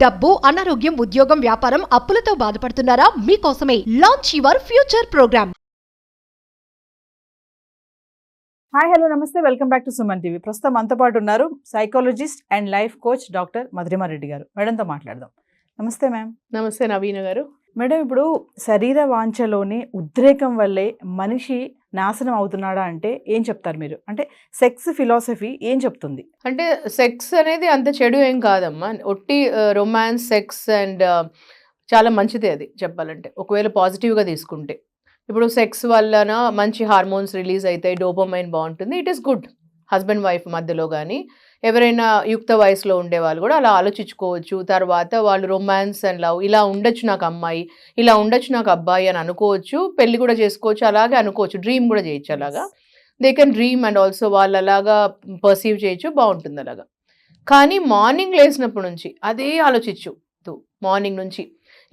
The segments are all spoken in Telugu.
డబ్బు, అనారోగ్యం, ఉద్యోగం, వ్యాపారం, అప్పులతో బాధపడుతున్నారా? మీకోసమే launch your future program. Hi hello నమస్తే, welcome back to Suman TV. ప్రస్తుతం మనతో పాటు ఉన్నారు psychologist and life coach doctor Madhurima Reddy గారు. మేడంతో మాట్లాడదాం. నమస్తే మ్యామ్. నమస్తే నవీన గారు. మేడం, ఇప్పుడు శరీర వాంఛలోని ఉద్రేకం వల్లే మనిషి నాశనం అవుతున్నాడా అంటే ఏం చెప్తారు మీరు? అంటే సెక్స్ ఫిలాసఫీ ఏం చెప్తుంది? అంటే సెక్స్ అనేది అంత చెడు ఏం కాదమ్మా. ఒట్టి రొమాన్స్, సెక్స్ అండ్ చాలా మంచిదే అది చెప్పాలంటే, ఒకవేళ పాజిటివ్గా తీసుకుంటే. ఇప్పుడు సెక్స్ వలన మంచి హార్మోన్స్ రిలీజ్ అవుతాయి, డోపమైన్ బాగుంటుంది, it is good. Husband wife మధ్యలో కానీ ఎవరైనా యుక్త వయసులో ఉండే వాళ్ళు కూడా అలా ఆలోచించుకోవచ్చు. తర్వాత వాళ్ళు రొమాన్స్ అండ్ లవ్, ఇలా ఉండొచ్చు నాకు అమ్మాయి, ఇలా ఉండొచ్చు నాకు అబ్బాయి అని అనుకోవచ్చు. పెళ్లి కూడా చేసుకోవచ్చు, అలాగే అనుకోవచ్చు, డ్రీమ్ కూడా చేయొచ్చు. అలాగా they can dream and also వాళ్ళు అలాగా పర్సీవ్ చేయొచ్చు, బాగుంటుంది అలాగా. కానీ మార్నింగ్ లేచినప్పటి నుంచి అదే ఆలోచించు, మార్నింగ్ నుంచి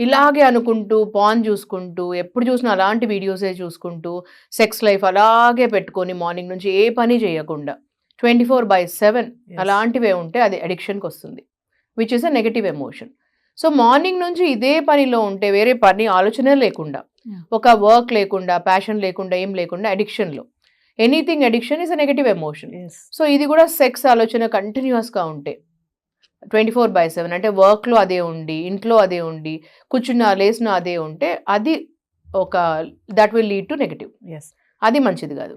ఇలాగే అనుకుంటూ, పాన్ చూసుకుంటూ, ఎప్పుడు చూసినా అలాంటి వీడియోసే చూసుకుంటూ, సెక్స్ లైఫ్ అలాగే పెట్టుకొని మార్నింగ్ నుంచి ఏ పని చేయకుండా 24/7 అలాంటివే ఉంటే అది అడిక్షన్కి వస్తుంది, which is a negative emotion. So morning నుంచి ఇదే పనిలో ఉంటే, వేరే పని ఆలోచన లేకుండా, ఒక వర్క్ లేకుండా, ప్యాషన్ లేకుండా, ఏం లేకుండా అడిక్షన్లో, anything addiction is a negative emotion. So ఇది కూడా సెక్స్ ఆలోచన కంటిన్యూస్గా ఉంటే 24/7 అంటే వర్క్లో అదే ఉండి, ఇంట్లో అదే ఉండి, కూర్చున్న లేచిన అదే ఉంటే అది ఒక that will lead to negative. అది మంచిది కాదు.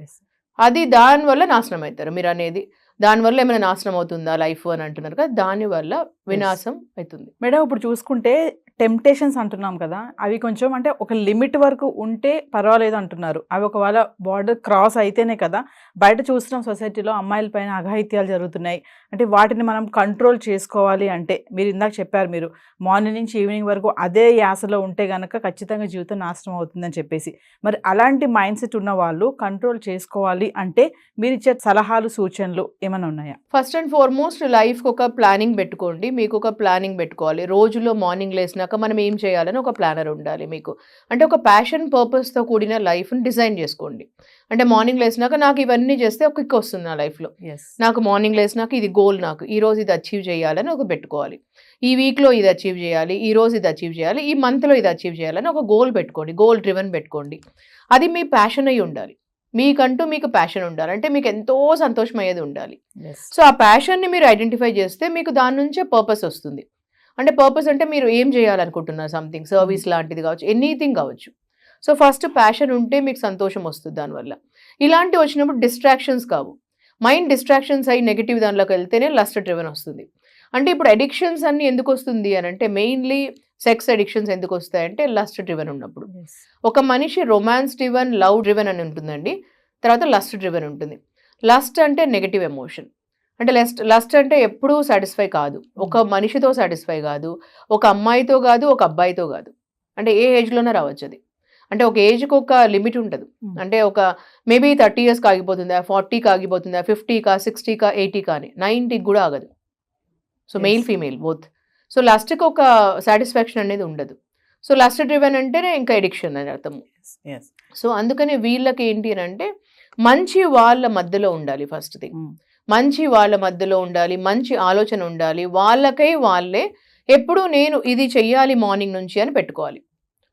అది దానివల్ల నాశనం అవుతారు. మీరు అనేది దానివల్ల ఏమైనా నాశనం అవుతుందా లైఫ్ అని అంటున్నారు కదా, దానివల్ల వినాశం అవుతుంది. మేడం, ఇప్పుడు చూసుకుంటే టెంప్టేషన్స్ అంటున్నాం కదా, అవి కొంచెం అంటే ఒక లిమిట్ వరకు ఉంటే పర్వాలేదు అంటున్నారు. అవి ఒకవేళ బార్డర్ క్రాస్ అయితేనే కదా బయట చూస్తున్నాం సొసైటీలో అమ్మాయిల పైన అఘాయిత్యాలు జరుగుతున్నాయి. అంటే వాటిని మనం కంట్రోల్ చేసుకోవాలి అంటే, మీరు ఇందాక చెప్పారు, మీరు మార్నింగ్ నుంచి ఈవినింగ్ వరకు అదే యాసలో ఉంటే కనుక ఖచ్చితంగా జీవితం నాశనం అవుతుందని చెప్పేసి. మరి అలాంటి మైండ్ సెట్ ఉన్న వాళ్ళు కంట్రోల్ చేసుకోవాలి అంటే మీరు ఇచ్చే సలహాలు, సూచనలు ఏమైనా ఉన్నాయా? ఫస్ట్ అండ్ ఫార్మోస్ట్ లైఫ్కి ఒక ప్లానింగ్ పెట్టుకోండి. మీకు ఒక ప్లానింగ్ పెట్టుకోవాలి. రోజులో మార్నింగ్ లేసినాక మనం ఏం చేయాలని ఒక ప్లానర్ ఉండాలి మీకు. అంటే ఒక ప్యాషన్, పర్పస్తో కూడిన లైఫ్ని డిజైన్ చేసుకోండి. అంటే మార్నింగ్ లేసినాక నాకు ఇవన్నీ చేస్తే ఒక కిక్ వస్తుంది నా లైఫ్లో, నాకు మార్నింగ్ లేసినాక ఇది గోల్, నాకు ఈరోజు ఇది అచీవ్ చేయాలని ఒక పెట్టుకోవాలి, ఈ వీక్లో ఇది అచీవ్ చేయాలి, ఈ రోజు ఇది అచీవ్ చేయాలి, ఈ మంత్లో ఇది అచీవ్ చేయాలని ఒక గోల్ పెట్టుకోండి. గోల్ డ్రివెన్ పెట్టుకోండి. అది మీ ప్యాషన్ అయి ఉండాలి. మీకంటూ మీకు ప్యాషన్ ఉండాలి. అంటే మీకు ఎంతో సంతోషం అయ్యేది ఉండాలి. సో ఆ ప్యాషన్ని మీరు ఐడెంటిఫై చేస్తే మీకు దాని నుంచే పర్పస్ వస్తుంది. అంటే పర్పస్ అంటే మీరు ఏం చేయాలనుకుంటున్నారు, సంథింగ్ సర్వీస్ లాంటిది కావచ్చు, ఎనీథింగ్ కావచ్చు. సో ఫస్ట్ ప్యాషన్ ఉంటే మీకు సంతోషం వస్తుంది దానివల్ల. ఇలాంటివి వచ్చినప్పుడు డిస్ట్రాక్షన్స్ కావు. మైండ్ డిస్ట్రాక్షన్స్ అయ్యి నెగిటివ్ దానిలోకి వెళ్తేనే లస్ట్ డ్రివెన్ వస్తుంది. అంటే ఇప్పుడు అడిక్షన్స్ అన్ని ఎందుకు వస్తుంది అని అంటే, మెయిన్లీ సెక్స్ అడిక్షన్స్ ఎందుకు వస్తాయంటే లస్ట్ డ్రివెన్ ఉన్నప్పుడు. ఒక మనిషి రొమాన్స్ డ్రివెన్, లవ్ డ్రివెన్ అని ఉంటుందండి, తర్వాత లస్ట్ డ్రివెన్ ఉంటుంది. లస్ట్ అంటే నెగటివ్ ఎమోషన్. అంటే లస్ట్ అంటే ఎప్పుడూ సాటిస్ఫై కాదు, ఒక మనిషితో సాటిస్ఫై కాదు, ఒక అమ్మాయితో కాదు, ఒక అబ్బాయితో కాదు. అంటే ఏ ఏజ్లోనే రావచ్చు అది. అంటే ఒక ఏజ్కి ఒక లిమిట్ ఉంటుంది. అంటే ఒక మేబీ 30 yearsకి ఆగిపోతుందా, 40కి ఆగిపోతుందా, 50కా, 60కా, 80కా అని, 90కి కూడా ఆగదు. So male female both. So లస్ట్కి ఒక సాటిస్ఫాక్షన్ అనేది ఉండదు. సో లస్ట్ డ్రివెన్ అంటేనే ఇంకా ఎడిక్షన్ అని అర్థము. సో అందుకని వీళ్ళకి ఏంటి అని అంటే మంచి వాళ్ళ మధ్యలో ఉండాలి. ఫస్ట్ థింగ్, మంచి వాళ్ళ మధ్యలో ఉండాలి, మంచి ఆలోచన ఉండాలి. వాళ్ళకై వాళ్ళే ఎప్పుడు నేను ఇది చెయ్యాలి మార్నింగ్ నుంచి అని పెట్టుకోవాలి.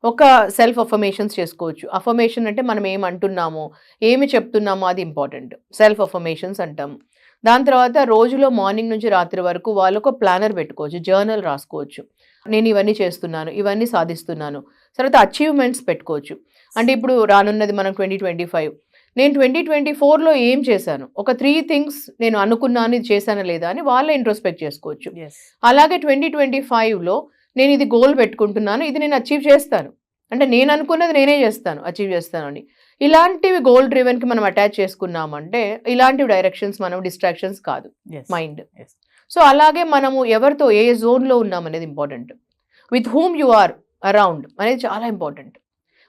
ఒక సెల్ఫ్ అఫర్మేషన్స్ చేసుకోవచ్చు. అఫర్మేషన్ అంటే మనం ఏమంటున్నామో, ఏమి చెప్తున్నామో అది ఇంపార్టెంట్, సెల్ఫ్ అఫర్మేషన్స్ అంటాము. దాని తర్వాత రోజులో మార్నింగ్ నుంచి రాత్రి వరకు వాళ్ళు ఒక ప్లానర్ పెట్టుకోవచ్చు, జర్నల్ రాసుకోవచ్చు. నేను ఇవన్నీ చేస్తున్నాను, ఇవన్నీ సాధిస్తున్నాను. తర్వాత అచీవ్మెంట్స్ పెట్టుకోవచ్చు. అంటే ఇప్పుడు రానున్నది మనం 2025, నేను 2024లో ఏం చేశాను, ఒక 3 things నేను అనుకున్నాను, ఇది చేశానా లేదా అని వాళ్ళే ఇంట్రోస్పెక్ట్ చేసుకోవచ్చు. అలాగే 2025లో నేను ఇది గోల్ పెట్టుకుంటున్నాను, ఇది నేను అచీవ్ చేస్తాను, అంటే నేను అనుకున్నది నేనే చేస్తాను, అచీవ్ చేస్తాను అని. ఇలాంటివి గోల్ డ్రివెన్కి మనం అటాచ్ చేసుకున్నామంటే ఇలాంటివి డైరెక్షన్స్, మనం డిస్ట్రాక్షన్స్ కాదు మైండ్. సో అలాగే మనము ఎవరితో ఏ జోన్లో ఉన్నామనేది important. With whom you are around అనేది చాలా ఇంపార్టెంట్.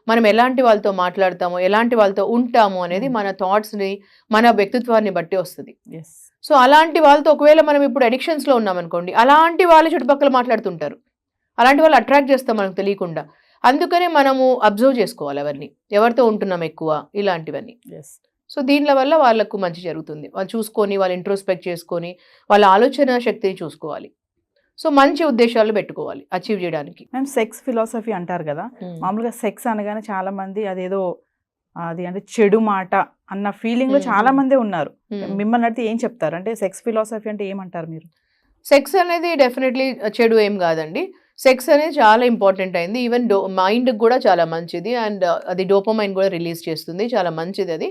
మనం ఎలాంటి వాళ్ళతో మాట్లాడతామో, ఎలాంటి వాళ్ళతో ఉంటామో అనేది మన థాట్స్ని, మన వ్యక్తిత్వాన్ని బట్టి వస్తుంది. సో అలాంటి వాళ్ళతో ఒకవేళ మనం ఇప్పుడు అడిక్షన్స్లో ఉన్నామనుకోండి, అలాంటి వాళ్ళు చుట్టుపక్కల మాట్లాడుతుంటారు, అలాంటి వాళ్ళు అట్రాక్ట్ చేస్తాం మనకు తెలియకుండా. అందుకనే మనము అబ్జర్వ్ చేసుకోవాలి ఎవరితో ఉంటున్నాం ఎక్కువ, ఇలాంటివన్నీ. సో దీనిల వల్ల వాళ్ళకు మంచి జరుగుతుంది. వాళ్ళు చూసుకొని, వాళ్ళు ఇంట్రోస్పెక్ట్ చేసుకొని, వాళ్ళ ఆలోచన శక్తిని చూసుకోవాలి. సో మంచి ఉద్దేశాలు పెట్టుకోవాలి అచీవ్ చేయడానికి. మ్యామ్ సెక్స్ ఫిలాసఫీ అంటారు కదా, మామూలుగా సెక్స్ అనగానే చాలా మంది అదేదో అది అంటే చెడు మాట అన్న ఫీలింగ్ లో చాలా మంది ఉన్నారు. మిమ్మల్ని అడిగితే ఏం చెప్తారు? అంటే సెక్స్ ఫిలాసఫీ అంటే ఏమంటారు మీరు? సెక్స్ అనేది డెఫినెట్లీ చెడు ఏం కాదండి. సెక్స్ అనేది చాలా ఇంపార్టెంట్ అయింది. ఈవెన్ మైండ్కి కూడా చాలా మంచిది. అండ్ అది డోపమైన్ కూడా రిలీజ్ చేస్తుంది, చాలా మంచిది అది.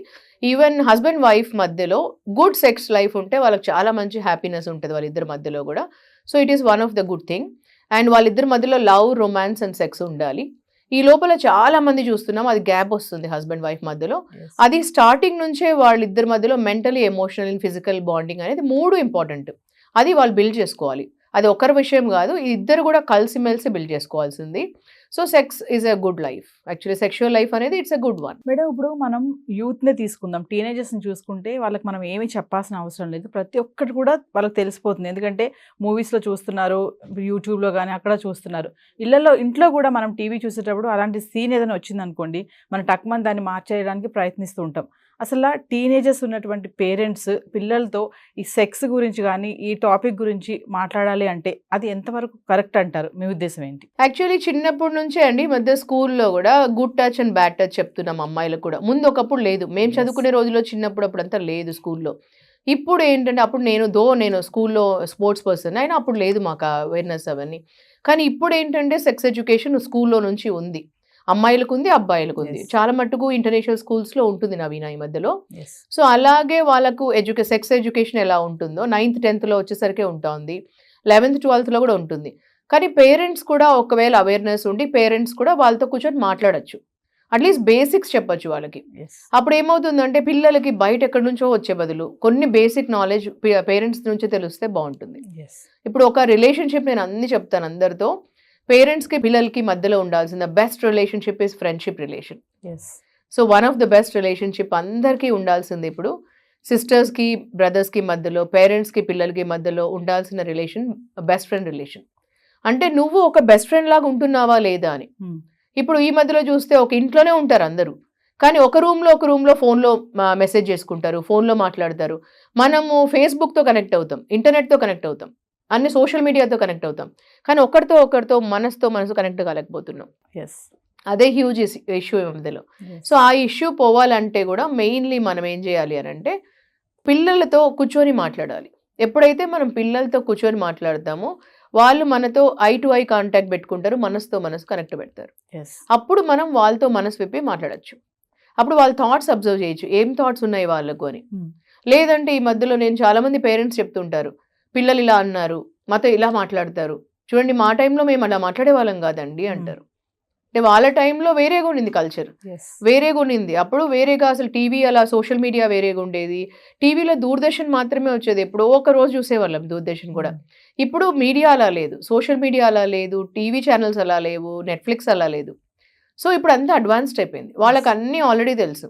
ఈవెన్ హస్బెండ్ వైఫ్ మధ్యలో గుడ్ సెక్స్ లైఫ్ ఉంటే వాళ్ళకి చాలా మంచి హ్యాపీనెస్ ఉంటుంది వాళ్ళిద్దరి మధ్యలో కూడా. So it is one of the good thing. And వాళ్ళిద్దరి మధ్యలో లవ్, రొమాన్స్ అండ్ సెక్స్ ఉండాలి. ఈ లోపల చాలా మంది చూస్తున్నాం అది గ్యాప్ వస్తుంది హస్బెండ్ వైఫ్ మధ్యలో. అది స్టార్టింగ్ నుంచే వాళ్ళిద్దరి మధ్యలో mentally, emotional and physical bonding అనేది 3 ఇంపార్టెంట్. అది వాళ్ళు బిల్డ్ చేసుకోవాలి. అది ఒకరి విషయం కాదు, ఇద్దరు కూడా కలిసిమెలిసి బిల్డ్ చేసుకోవాల్సింది. So sex is a good life. Actually sexual life అనేది it's a good one. Madam ఇప్పుడు మనం యూత్నే తీసుకుందాం, టీనేజర్స్ని చూసుకుంటే వాళ్ళకి మనం ఏమీ చెప్పాల్సిన అవసరం లేదు. ప్రతి ఒక్కటి కూడా వాళ్ళకి తెలిసిపోతుంది. ఎందుకంటే మూవీస్లో చూస్తున్నారు, యూట్యూబ్లో కానీ అక్కడ చూస్తున్నారు. ఇంట్లో కూడా మనం టీవీ చూసేటప్పుడు అలాంటి సీన్ ఏదైనా వచ్చిందనుకోండి, మనం టక్మని దాన్ని మార్చేయడానికి ప్రయత్నిస్తూ ఉంటాం. అసలు టీనేజర్స్ ఉన్నటువంటి పేరెంట్స్ పిల్లలతో ఈ సెక్స్ గురించి కానీ ఈ టాపిక్ గురించి మాట్లాడాలి అంటే అది ఎంతవరకు కరెక్ట్ అంటారు? మీ ఉద్దేశం ఏంటి? యాక్చువల్లీ చిన్నప్పటి నుంచే అండి ఈ మధ్య స్కూల్లో కూడా good touch and bad touch చెప్తున్నాం అమ్మాయిలకు కూడా. ముందు ఒకప్పుడు లేదు, మేము చదువుకునే రోజుల్లో చిన్నప్పుడు అప్పుడంతా లేదు స్కూల్లో. ఇప్పుడు ఏంటంటే అప్పుడు నేను స్కూల్లో స్పోర్ట్స్ పర్సన్ అయినా అప్పుడు లేదు మాకు అవేర్నెస్ అవన్నీ. కానీ ఇప్పుడు ఏంటంటే సెక్స్ ఎడ్యుకేషన్ స్కూల్లో నుంచి ఉంది, అమ్మాయిలకు ఉంది, అబ్బాయిలకు ఉంది. చాలా మట్టుకు ఇంటర్నేషనల్ స్కూల్స్లో ఉంటుంది నవీన ఈ మధ్యలో. సో అలాగే వాళ్ళకు సెక్స్ ఎడ్యుకేషన్ ఎలా ఉంటుందో 9th 10thలో వచ్చేసరికి ఉంటుంది, 11th 12thలో కూడా ఉంటుంది. కానీ పేరెంట్స్ కూడా ఒకవేళ అవేర్నెస్ ఉండి పేరెంట్స్ కూడా వాళ్ళతో కూర్చొని మాట్లాడచ్చు, అట్లీస్ట్ బేసిక్స్ చెప్పొచ్చు వాళ్ళకి. అప్పుడు ఏమవుతుందంటే పిల్లలకి బయట ఎక్కడి నుంచో వచ్చే బదులు కొన్ని బేసిక్ నాలెడ్జ్ పేరెంట్స్ నుంచి తెలిస్తే బాగుంటుంది. ఇప్పుడు ఒక రిలేషన్షిప్ నేను అన్ని చెప్తాను అందరితో. పేరెంట్స్కి పిల్లలకి మధ్యలో ఉండాల్సిన best relationship is friendship relation. So one of the best relationship అందరికీ ఉండాల్సింది ఇప్పుడు సిస్టర్స్కి, బ్రదర్స్కి మధ్యలో, పేరెంట్స్కి పిల్లలకి మధ్యలో ఉండాల్సిన రిలేషన్ బెస్ట్ ఫ్రెండ్ రిలేషన్. అంటే నువ్వు ఒక బెస్ట్ ఫ్రెండ్ లాగా ఉంటున్నావా లేదా అని. ఇప్పుడు ఈ మధ్యలో చూస్తే ఒక ఇంట్లోనే ఉంటారు అందరూ, కానీ ఒక రూమ్లో ఫోన్లో మెసేజ్ చేసుకుంటారు, ఫోన్లో మాట్లాడతారు. మనము ఫేస్బుక్తో కనెక్ట్ అవుతాం, ఇంటర్నెట్తో కనెక్ట్ అవుతాం, అన్ని సోషల్ మీడియాతో కనెక్ట్ అవుతాం, కానీ ఒకరితో మనసు కనెక్ట్ కాలేకపోతున్నాం. అదే హ్యూజ్ ఇష్యూ మధ్యలో. సో ఆ ఇష్యూ పోవాలంటే కూడా మెయిన్లీ మనం ఏం చేయాలి అని అంటే పిల్లలతో కూర్చొని మాట్లాడాలి. ఎప్పుడైతే మనం పిల్లలతో కూర్చొని మాట్లాడతామో వాళ్ళు మనతో ఐ టు ఐ కాంటాక్ట్ పెట్టుకుంటారు, మనసుతో మనసు కనెక్ట్ పెడతారు. అప్పుడు మనం వాళ్ళతో మనసు విప్పి మాట్లాడచ్చు. అప్పుడు వాళ్ళ థాట్స్ అబ్జర్వ్ చేయొచ్చు, ఏం థాట్స్ ఉన్నాయి వాళ్ళకు అని. లేదంటే ఈ మధ్యలో నేను చాలామంది పేరెంట్స్ చెప్తుంటారు, పిల్లలు ఇలా అన్నారు, మాతో ఇలా మాట్లాడతారు, చూడండి మా టైంలో మేము అలా మాట్లాడే వాళ్ళం కాదండి అంటారు. అంటే వాళ్ళ టైంలో వేరేగా ఉండింది, కల్చర్ వేరేగా ఉండింది. అప్పుడు వేరేగా అసలు టీవీ అలా సోషల్ మీడియా వేరేగా ఉండేది. టీవీలో దూరదర్శన్ మాత్రమే వచ్చేది, ఎప్పుడో ఒక రోజు చూసేవాళ్ళం దూరదర్శన్ కూడా. ఇప్పుడు మీడియా అలా లేదు, సోషల్ మీడియా అలా లేదు, టీవీ ఛానల్స్ అలా లేవు, నెట్ఫ్లిక్స్ అలా లేదు. సో ఇప్పుడు అంతా అడ్వాన్స్డ్ అయిపోయింది, వాళ్ళకి అన్నీ ఆల్రెడీ తెలుసు.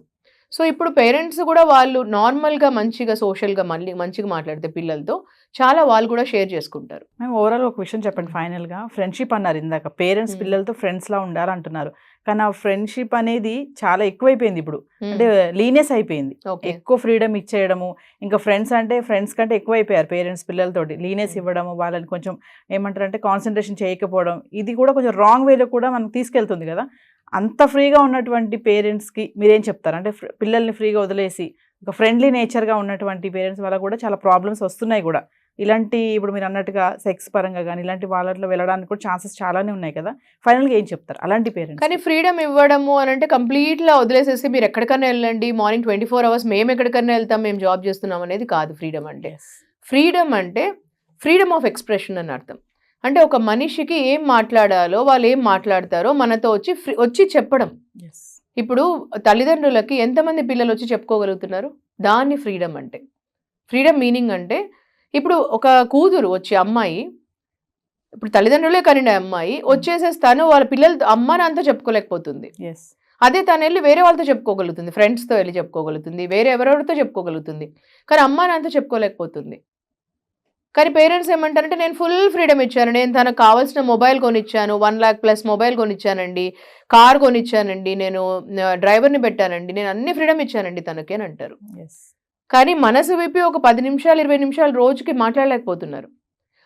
సో ఇప్పుడు పేరెంట్స్ కూడా వాళ్ళు నార్మల్గా మంచిగా సోషల్గా మంచిగా మాట్లాడితే పిల్లలతో చాలా వాళ్ళు కూడా షేర్ చేసుకుంటారు. మేము ఓవరాల్ ఒక విషయం చెప్పండి ఫైనల్గా. ఫ్రెండ్షిప్ అన్నారు ఇందాక, పేరెంట్స్ పిల్లలతో ఫ్రెండ్స్లా ఉండాలంటున్నారు, కానీ ఆ ఫ్రెండ్షిప్ అనేది చాలా ఎక్కువైపోయింది ఇప్పుడు. అంటే లీనియస్ అయిపోయింది, ఎక్కువ ఫ్రీడమ్ ఇచ్చేయడము. ఇంకా ఫ్రెండ్స్ కంటే ఎక్కువ అయిపోయారు పేరెంట్స్ పిల్లలతోటి. లీనియస్ ఇవ్వడము, వాళ్ళని కొంచెం ఏమంటారు అంటే కాన్సన్ట్రేషన్ చేయకపోవడం, ఇది కూడా కొంచెం రాంగ్ వేలో కూడా మనకు తీసుకెళ్తుంది కదా. అంత ఫ్రీగా ఉన్నటువంటి పేరెంట్స్కి మీరేం చెప్తారు? అంటే పిల్లల్ని ఫ్రీగా వదిలేసి ఒక ఫ్రెండ్లీ నేచర్గా ఉన్నటువంటి పేరెంట్స్ వల్ల కూడా చాలా ప్రాబ్లమ్స్ వస్తున్నాయి కూడా. ఇలాంటి ఇప్పుడు మీరు అన్నట్టుగా సెక్స్ పరంగా కానీ ఇలాంటి వాళ్ళలో వెళ్ళడానికి కూడా ఛాన్సెస్ చాలానే ఉన్నాయి కదా. ఫైనల్గా ఏం చెప్తారు అలాంటి పేరెంట్స్? కానీ ఫ్రీడమ్ ఇవ్వడము అని అంటే కంప్లీట్గా వదిలేసేసి మీరు ఎక్కడికైనా వెళ్ళండి, మార్నింగ్ 24 hours మేము ఎక్కడికైనా వెళ్తాం, మేము జాబ్ చేస్తున్నాం అనేది కాదు ఫ్రీడమ్ అంటే. ఫ్రీడమ్ అంటే ఫ్రీడమ్ ఆఫ్ ఎక్స్ప్రెషన్ అని అర్థం. అంటే ఒక మనిషికి ఏం మాట్లాడాలో, వాళ్ళు ఏం మాట్లాడతారో మనతో వచ్చి చెప్పడం. ఇప్పుడు తల్లిదండ్రులకి ఎంతమంది పిల్లలు వచ్చి చెప్పుకోగలుగుతున్నారు, దాన్ని ఫ్రీడమ్ అంటే. ఫ్రీడమ్ మీనింగ్ అంటే ఇప్పుడు ఒక కూతురు వచ్చి అమ్మాయి, ఇప్పుడు తల్లిదండ్రులే కానీ అమ్మాయి వచ్చేసేస్తాను వాళ్ళ పిల్లలతో అమ్మ నాన్నతో చెప్పుకోలేకపోతుంది. అదే తను వెళ్ళి వేరే వాళ్ళతో చెప్పుకోగలుగుతుంది, ఫ్రెండ్స్తో వెళ్ళి చెప్పుకోగలుగుతుంది, వేరే ఎవరెవరితో చెప్పుకోగలుగుతుంది, కానీ అమ్మ నాన్నతో చెప్పుకోలేకపోతుంది. కానీ పేరెంట్స్ ఏమంటారంటే నేను ఫుల్ ఫ్రీడమ్ ఇచ్చాను, నేను తనకు కావాల్సిన మొబైల్ కొనిచ్చాను, 1 lakh+ మొబైల్ కొనిచ్చానండి, కార్ కొనిచ్చానండి, నేను డ్రైవర్ని పెట్టానండి, నేను అన్ని ఫ్రీడమ్ ఇచ్చానండి తనకి అని అంటారు. కానీ మనసు విప్పి ఒక 10 నిమిషాలు 20 నిమిషాలు రోజుకి మాట్లాడలేకపోతున్నారు.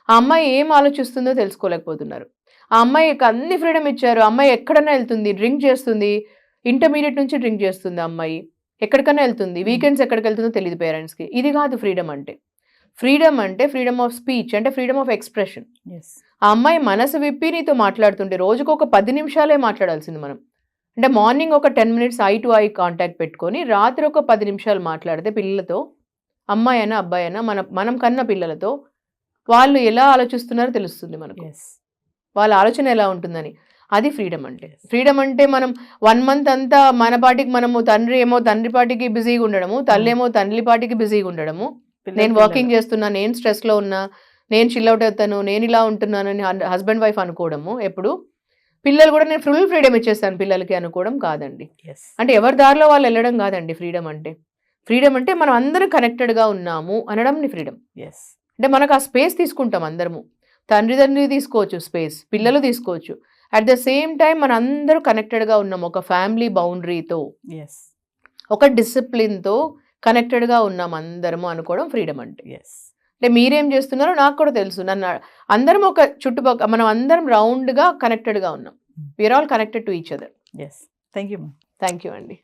ఆ అమ్మాయి ఏం ఆలోచిస్తుందో తెలుసుకోలేకపోతున్నారు. ఆ అమ్మాయికి అన్ని ఫ్రీడమ్ ఇచ్చారు. ఆ అమ్మాయి ఎక్కడైనా వెళ్తుంది, డ్రింక్ చేస్తుంది, ఇంటర్మీడియట్ నుంచి డ్రింక్ చేస్తుంది. ఆ అమ్మాయి ఎక్కడికైనా వెళ్తుంది, వీకెండ్స్ ఎక్కడికి వెళ్తుందో తెలియదు పేరెంట్స్కి. ఇది కాదు ఫ్రీడమ్ అంటే. ఫ్రీడమ్ అంటే ఫ్రీడమ్ ఆఫ్ స్పీచ్, అంటే ఫ్రీడమ్ ఆఫ్ ఎక్స్ప్రెషన్. ఎస్. ఆ అమ్మాయి మనసు విప్పి నీతో మాట్లాడుతుంటే రోజుకు ఒక 10 నిమిషాలే మాట్లాడాల్సింది మనం. అంటే మార్నింగ్ ఒక 10 minutes I to eye contact పెట్టుకొని రాత్రి ఒక 10 నిమిషాలు మాట్లాడితే పిల్లలతో, అమ్మాయి అయినా అబ్బాయి అయినా, మనం కన్న పిల్లలతో వాళ్ళు ఎలా ఆలోచిస్తున్నారో తెలుస్తుంది మనకు. ఎస్. వాళ్ళ ఆలోచన ఎలా ఉంటుందని. అది ఫ్రీడమ్ అంటే. ఫ్రీడమ్ అంటే మనం 1 మంత్ అంతా మన పాటికి మనము, తండ్రి ఏమో తండ్రి పాటికి బిజీగా ఉండడము, తల్లి ఏమో తల్లి పాటికి బిజీగా ఉండడము, నేను వాకింగ్ చేస్తున్నా, నేను స్ట్రెస్లో ఉన్నా, నేను చిల్ అవుట్ అవుతాను, నేను ఇలా ఉంటున్నానని హస్బెండ్ వైఫ్ అనుకోవడము. ఎప్పుడు పిల్లలు కూడా నేను ఫుల్ ఫ్రీడమ్ ఇచ్చేస్తాను పిల్లలకి అనుకోవడం కాదండి. ఎస్. అంటే ఎవరి దారిలో వాళ్ళు వెళ్ళడం కాదండి ఫ్రీడమ్ అంటే. ఫ్రీడమ్ అంటే మనం అందరం కనెక్టెడ్గా ఉన్నాము అనడం ఫ్రీడమ్. ఎస్. అంటే మనకు ఆ స్పేస్ తీసుకుంటాం అందరము. తండ్రి తీసుకోవచ్చు స్పేస్, పిల్లలు తీసుకోవచ్చు. అట్ ద సేమ్ టైం మన అందరూ కనెక్టెడ్గా ఉన్నాం ఒక ఫ్యామిలీ బౌండరీతో, ఎస్. ఒక డిసిప్లిన్తో కనెక్టెడ్గా ఉన్నాం అందరము అనుకోవడం ఫ్రీడమ్ అంటే. ఎస్. అంటే మీరేం చేస్తున్నారో నాకు కూడా తెలుసు. నన్ను అందరం ఒక చుట్టుపక్కల మనం అందరం రౌండ్గా కనెక్టెడ్గా ఉన్నాం. We're all connected to each other. Yes. Thank you ma'am. Thank you అండి.